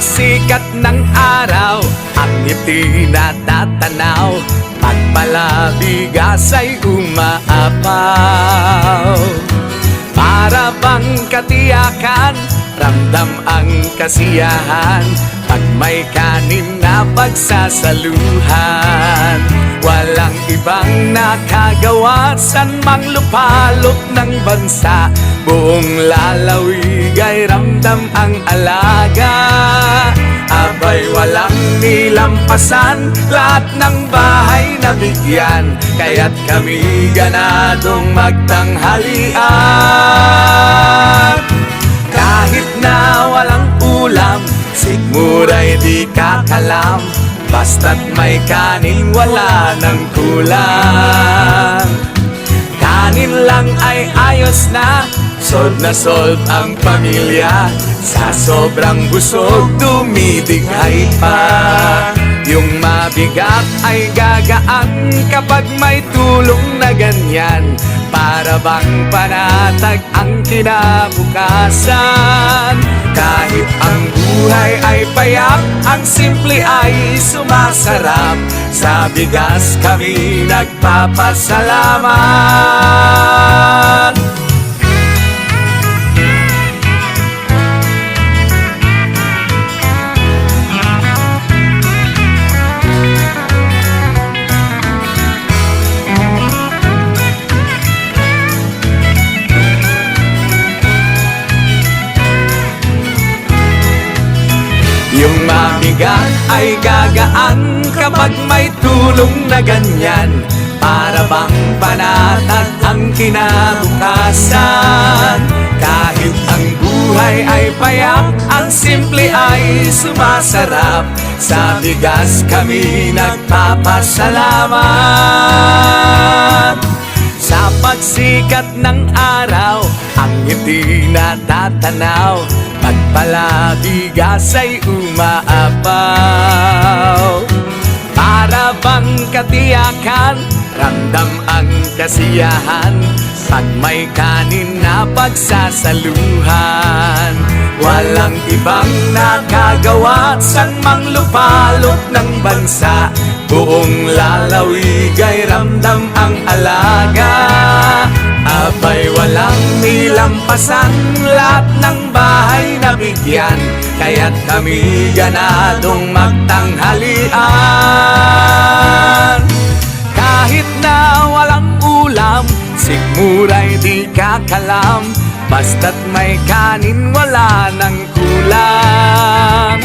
sikat ng araw, ang ngiti na tatanaw, pagpalabigas ay umaapaw. Para bang katiyakan, ramdam ang kasiyahan, pag may kanin na pagsasaluhan. Walang ibang nakagawa, san mang lupalop ng bansa, buong lalawig ay ramdam ang alaga. Abay walang nilampasan, lahat ng bahay na bigyan, kaya't kami ganadong magtanghalian. Kahit na walang ulam, sigmuray di kakalam, basta't may kanin wala ng kulang. Kanin lang ay ayos na, sold na sold ang pamilya, sa sobrang busog dumidighay pa. Yung mabigat ay gagaan kapag may tulong na ganyan, para bang panatag ang kinabukasan. Kahit ang buhay ay payak, ang simple ay sumasarap, sa bigas kami nagpapasalamat. Yung mabigat ay gagaan kapag may tulong na ganyan, para bang panatag ang kinabukasan. Kahit ang buhay ay payak, ang simple ay sumasarap, sa bigas kami nagpapasalamat. Sa pagsikat ng araw, ang ngiti na tatanaw, pagpalabigas ay umaapaw. Para bang katiyakan, ramdam ang kasiyahan, pag may kanin na pagsasaluhan. Walang ibang nakagawa, san mang lupalop ng bansa, buong lalawig ay ramdam ang alaga. Abay walang nilampasan, lahat ng bahay na bigyan, kaya't kami ganadong magtanghalian. Kahit na walang ulam, sigmuray di kakalam, basta't may kanin wala ng kulang.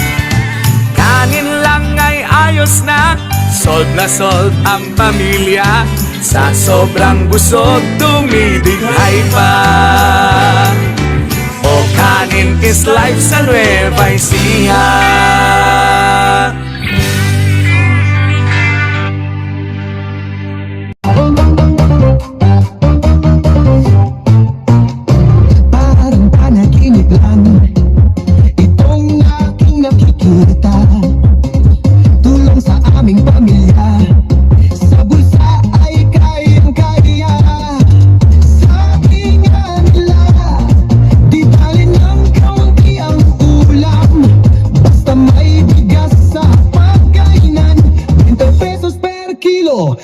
Kanin lang ay ayos na, sold na sold ang pamilya, sa sobrang busog dumidighay pa. O kanin is life sa Nueva Ecija. Parang panaginip lang itong aking nakikita, tulong sa aming pamilya, sa bulsa ay kayang-kaya. Sabi nga nila, di bali ng kaunti ang ulam, basta may bigas sa pagkainan. 20 pesos per kilo,